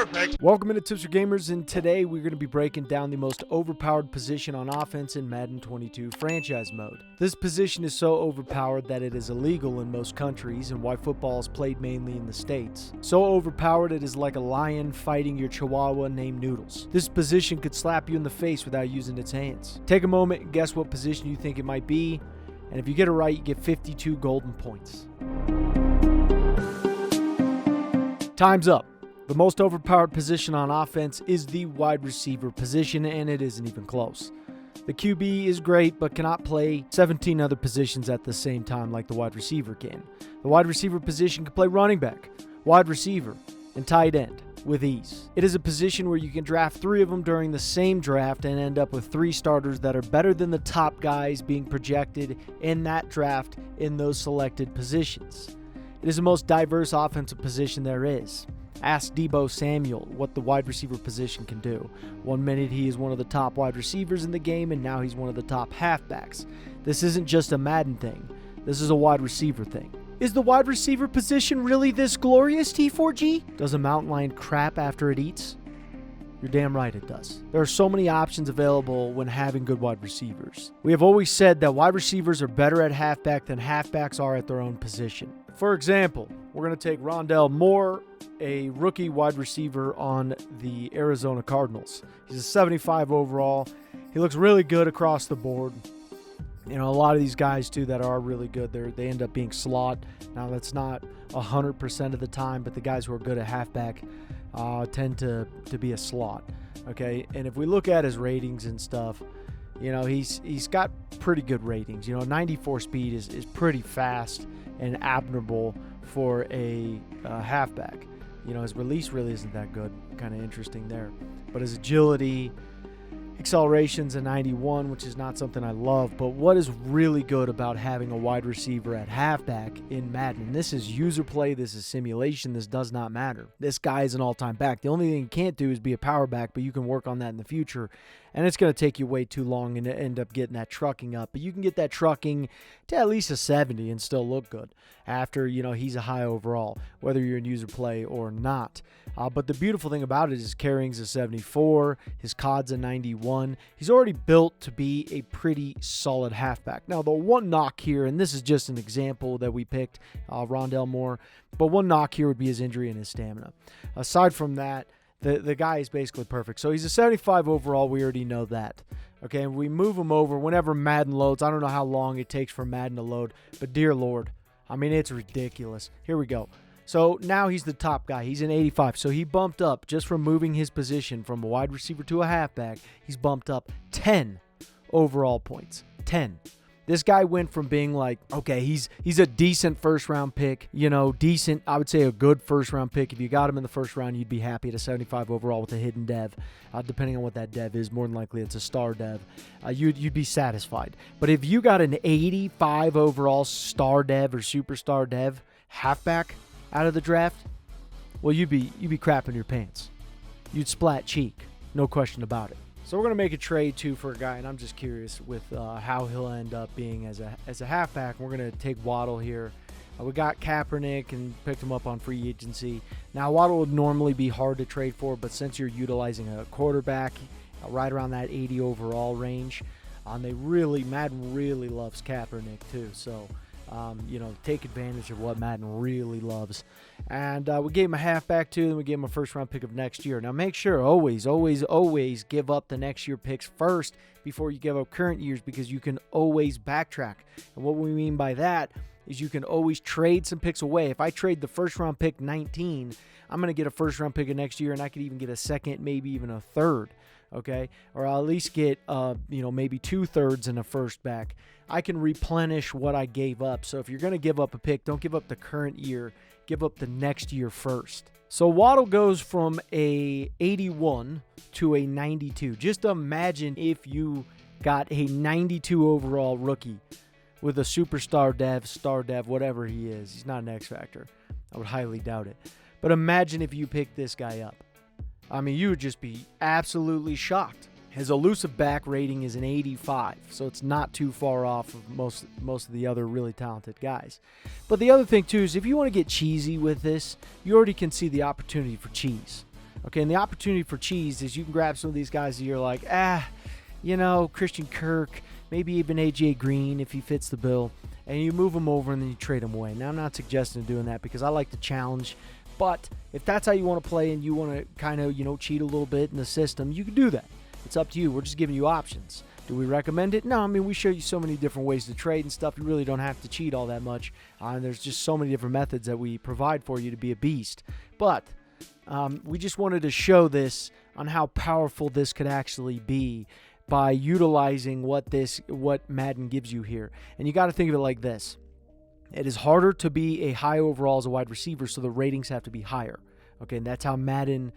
Perfect. Welcome into Tips for Gamers, and today we're going to be breaking down the most overpowered position on offense in Madden 22 franchise mode. This position is so overpowered that it is illegal in most countries and why football is played mainly in the States. So overpowered it is like a lion fighting your chihuahua named Noodles. This position could slap you in the face without using its hands. Take a moment and guess what position you think it might be, and if you get it right, you get 52 golden points. Time's up. The most overpowered position on offense is the wide receiver position, and it isn't even close. The QB is great, but cannot play 17 other positions at the same time like the wide receiver can. The wide receiver position can play running back, wide receiver, and tight end with ease. It is a position where you can draft 3 of them during the same draft and end up with 3 starters that are better than the top guys being projected in that draft in those selected positions. It is the most diverse offensive position there is. Ask Deebo Samuel what the wide receiver position can do. 1 minute he is one of the top wide receivers in the game, and now he's one of the top halfbacks. This isn't just a Madden thing. This is a wide receiver thing. Is the wide receiver position really this glorious, T4G? Does a mountain lion crap after it eats? You're damn right it does. There are so many options available when having good wide receivers. We have always said that wide receivers are better at halfback than halfbacks are at their own position. For example, we're going to take Rondell Moore, a rookie wide receiver on the Arizona Cardinals. He's a 75 overall. He looks really good across the board. You know, a lot of these guys, too, that are really good, they end up being slot. Now, that's not 100% of the time, but the guys who are good at halfback tend to be a slot, okay? And if we look at his ratings and stuff, you know, he's got pretty good ratings. You know, 94 speed is pretty fast and admirable for a halfback. You know, his release really isn't that good. Kind of interesting there. But his agility, acceleration's a 91, which is not something I love. But what is really good about having a wide receiver at halfback in Madden? And this is user play. This is simulation. This does not matter. This guy is an all-time back. The only thing you can't do is be a power back, but you can work on that in the future. And it's going to take you way too long and end up getting that trucking up. But you can get that trucking to at least a 70 and still look good after, you know, he's a high overall, whether you're in user play or not. But the beautiful thing about it is his carrying's a 74, his COD's a 91. He's already built to be a pretty solid halfback. Now, the one knock here, and this is just an example that we picked, Rondell Moore, but one knock here would be his injury and his stamina. Aside from that, the guy is basically perfect. So he's a 75 overall. We already know that. Okay, and we move him over whenever Madden loads. I don't know how long it takes for Madden to load, but dear Lord, I mean, it's ridiculous. Here we go. So now he's the top guy. He's an 85. So he bumped up just from moving his position from a wide receiver to a halfback. He's bumped up 10 overall points. 10. This guy went from being like, okay, he's a decent first-round pick, you know, decent, I would say a good first-round pick. If you got him in the first round, you'd be happy at a 75 overall with a hidden dev. Depending on what that dev is, more than likely it's a star dev. You'd be satisfied. But if you got an 85 overall star dev or superstar dev halfback out of the draft, well, you'd be crapping your pants. You'd splat cheek, no question about it. So we're going to make a trade, too, for a guy, and I'm just curious with how he'll end up being as a halfback. We're going to take Waddle here. We got Kaepernick and picked him up on free agency. Now, Waddle would normally be hard to trade for, but since you're utilizing a quarterback right around that 80 overall range, Madden really loves Kaepernick, too. So, you know, take advantage of what Madden really loves. And we gave him a halfback too, and we gave him a first-round pick of next year. Now, make sure always give up the next year picks first before you give up current years, because you can always backtrack. And what we mean by that is you can always trade some picks away. If I trade the first-round pick 19, I'm going to get a first-round pick of next year, and I could even get a second, maybe even a third. Okay, or I'll at least get, maybe 2/3 and a first back. I can replenish what I gave up. So if you're going to give up a pick, don't give up the current year. Give up the next year first. So Waddle goes from a 81 to a 92. Just imagine if you got a 92 overall rookie with a superstar dev, star dev, whatever he is. He's not an X Factor. I would highly doubt it. But imagine if you picked this guy up. I mean, you would just be absolutely shocked. His elusive back rating is an 85, so it's not too far off of most of the other really talented guys. But the other thing, too, is if you want to get cheesy with this, you already can see the opportunity for cheese. Okay, and the opportunity for cheese is you can grab some of these guys that you're like, Christian Kirk, maybe even AJ Green if he fits the bill, and you move them over and then you trade them away. Now, I'm not suggesting doing that because I like to challenge, but if that's how you want to play and you want to kind of, cheat a little bit in the system, you can do that. It's up to you. We're just giving you options. Do we recommend it? No, I mean, we show you so many different ways to trade and stuff. You really don't have to cheat all that much. There's just so many different methods that we provide for you to be a beast. But we just wanted to show this on how powerful this could actually be by utilizing what Madden gives you here. And you got to think of it like this. It is harder to be a high overall as a wide receiver, so the ratings have to be higher. Okay, and that's how Madden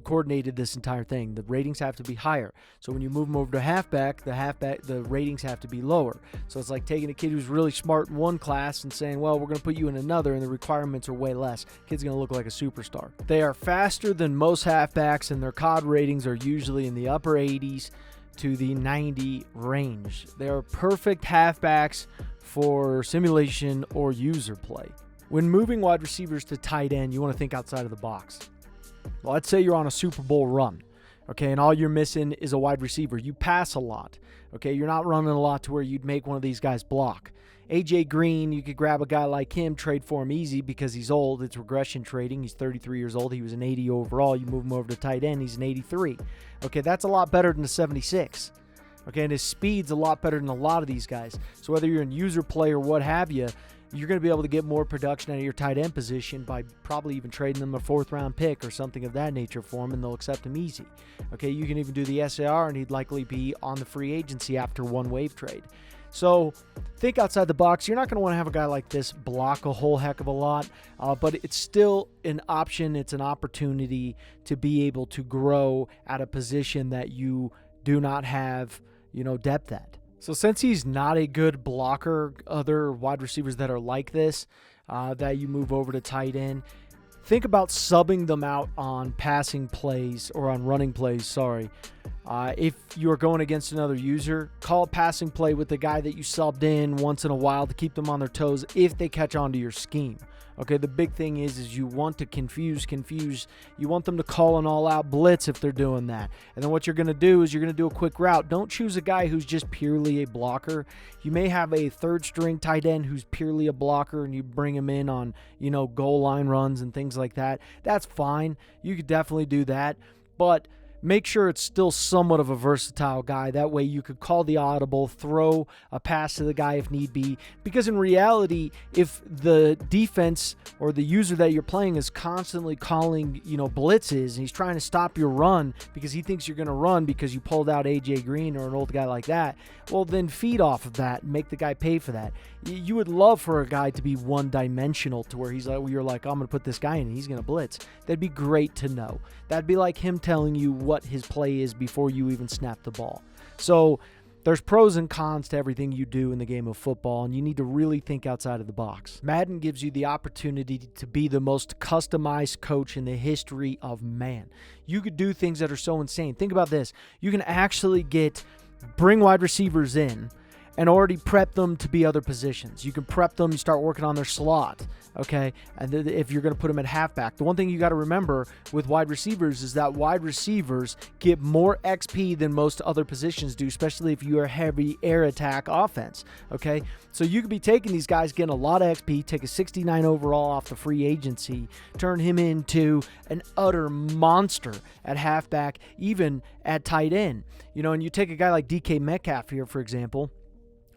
coordinated this entire thing. The ratings have to be higher. So when you move them over to halfback, the ratings have to be lower. So it's like taking a kid who's really smart in one class and saying, well, we're going to put you in another, and the requirements are way less. Kid's going to look like a superstar. They are faster than most halfbacks, and their COD ratings are usually in the upper 80s to the 90 range. They are perfect halfbacks for simulation or user play. When moving wide receivers to tight end, you want to think outside of the box. Well, let's say you're on a Super Bowl run, okay, and all you're missing is a wide receiver. You pass a lot, okay? You're not running a lot to where you'd make one of these guys block. AJ Green, you could grab a guy like him, trade for him easy because he's old. It's regression trading. He's 33 years old. He was an 80 overall. You move him over to tight end, he's an 83. Okay, that's a lot better than a 76. Okay, and his speed's a lot better than a lot of these guys. So whether you're in user play or what have you, you're going to be able to get more production out of your tight end position by probably even trading them a 4th-round pick or something of that nature for him, and they'll accept him easy. Okay, you can even do the SAR, and he'd likely be on the free agency after one wave trade. So think outside the box. You're not going to want to have a guy like this block a whole heck of a lot, but it's still an option. It's an opportunity to be able to grow at a position that you do not have, depth at. So since he's not a good blocker, other wide receivers that are like this, that you move over to tight end, think about subbing them out on passing plays or on running plays, if you're going against another user, call a passing play with the guy that you subbed in once in a while to keep them on their toes if they catch on to your scheme. Okay, the big thing is you want to confuse. You want them to call an all-out blitz if they're doing that. And then what you're going to do is you're going to do a quick route. Don't choose a guy who's just purely a blocker. You may have a third-string tight end who's purely a blocker, and you bring him in on, goal line runs and things like that. That's fine. You could definitely do that. But make sure it's still somewhat of a versatile guy. That way you could call the audible, throw a pass to the guy if need be. Because in reality, if the defense or the user that you're playing is constantly calling, blitzes, and he's trying to stop your run because he thinks you're going to run because you pulled out AJ Green or an old guy like that, well, then feed off of that and make the guy pay for that. You would love for a guy to be one-dimensional to where you're like, I'm going to put this guy in and he's going to blitz. That'd be great to know. That'd be like him telling you what his play is before you even snap the ball. So there's pros and cons to everything you do in the game of football, and you need to really think outside of the box. Madden gives you the opportunity to be the most customized coach in the history of man. You could do things that are so insane. Think about this. You can actually bring wide receivers in and already prep them to be other positions. You can prep them, you start working on their slot, okay? And if you're going to put them at halfback. The one thing you got to remember with wide receivers is that wide receivers get more XP than most other positions do, especially if you are heavy air attack offense, okay? So you could be taking these guys, getting a lot of XP, take a 69 overall off the free agency, turn him into an utter monster at halfback, even at tight end. And you take a guy like DK Metcalf here, for example.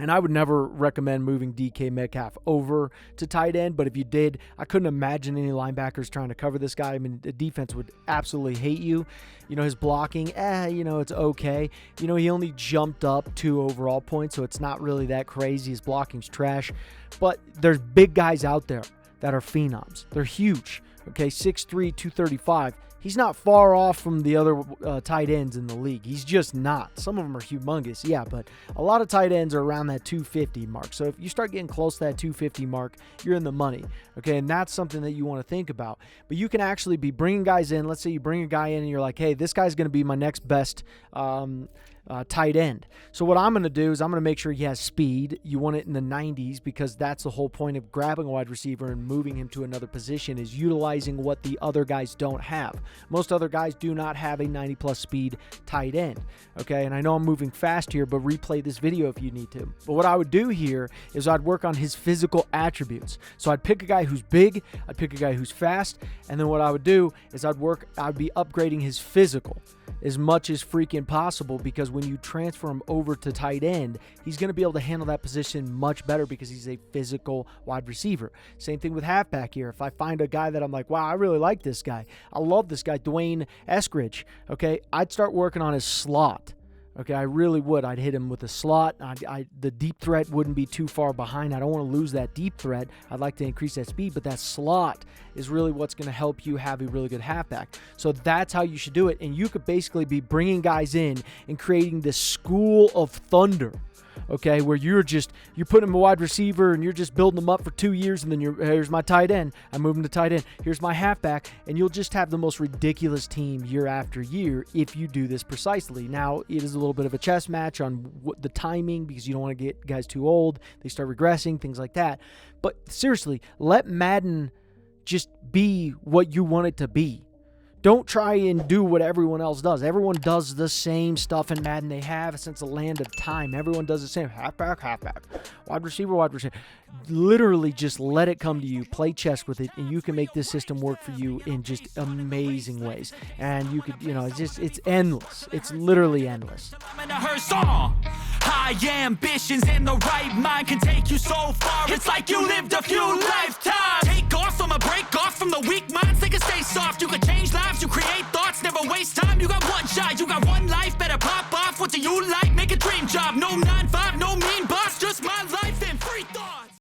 And I would never recommend moving DK Metcalf over to tight end, but if you did, I couldn't imagine any linebackers trying to cover this guy. I mean, the defense would absolutely hate you. His blocking, it's okay. He only jumped up 2 overall points, so it's not really that crazy. His blocking's trash. But there's big guys out there that are phenoms. They're huge, okay, 6'3", 235. He's not far off from the other tight ends in the league. He's just not. Some of them are humongous, yeah, but a lot of tight ends are around that 250 mark. So if you start getting close to that 250 mark, you're in the money, okay? And that's something that you want to think about. But you can actually be bringing guys in. Let's say you bring a guy in and you're like, hey, this guy's going to be my next best tight end. So what I'm going to do is I'm going to make sure he has speed. You want it in the 90s because that's the whole point of grabbing a wide receiver and moving him to another position, is utilizing what the other guys don't have. Most other guys do not have a 90-plus speed tight end, okay? And I know I'm moving fast here, but replay this video if you need to. But what I would do here is I'd work on his physical attributes. So I'd pick a guy who's big, I'd pick a guy who's fast, and then what I would do is I'd be upgrading his physical as much as freaking possible, because when you transfer him over to tight end, he's going to be able to handle that position much better because he's a physical wide receiver. Same thing with halfback here. If I find a guy that I'm like, wow, I really like this guy, I love this guy, Dwayne Eskridge, okay, I'd start working on his slot. Okay, I really would. I'd hit him with a slot. The deep threat wouldn't be too far behind. I don't want to lose that deep threat. I'd like to increase that speed, but that slot is really what's going to help you have a really good halfback. So that's how you should do it. And you could basically be bringing guys in and creating this school of thunder, okay, where you're putting him a wide receiver and you're just building them up for 2 years, and then here's my tight end, I move him to tight end, here's my halfback, and you'll just have the most ridiculous team year after year if you do this precisely. Now, it is a little bit of a chess match on the timing, because you don't want to get guys too old, they start regressing, things like that. But seriously, let Madden just be what you want it to be. Don't try and do what everyone else does. Everyone does the same stuff in Madden. They have since the land of time. Everyone does the same. Halfback, wide receiver, wide receiver. Literally just let it come to you. Play chess with it, and you can make this system work for you in just amazing ways. And you could, it's endless. It's literally endless. High ambitions in the right mind can take you so far. It's like you lived a few lives.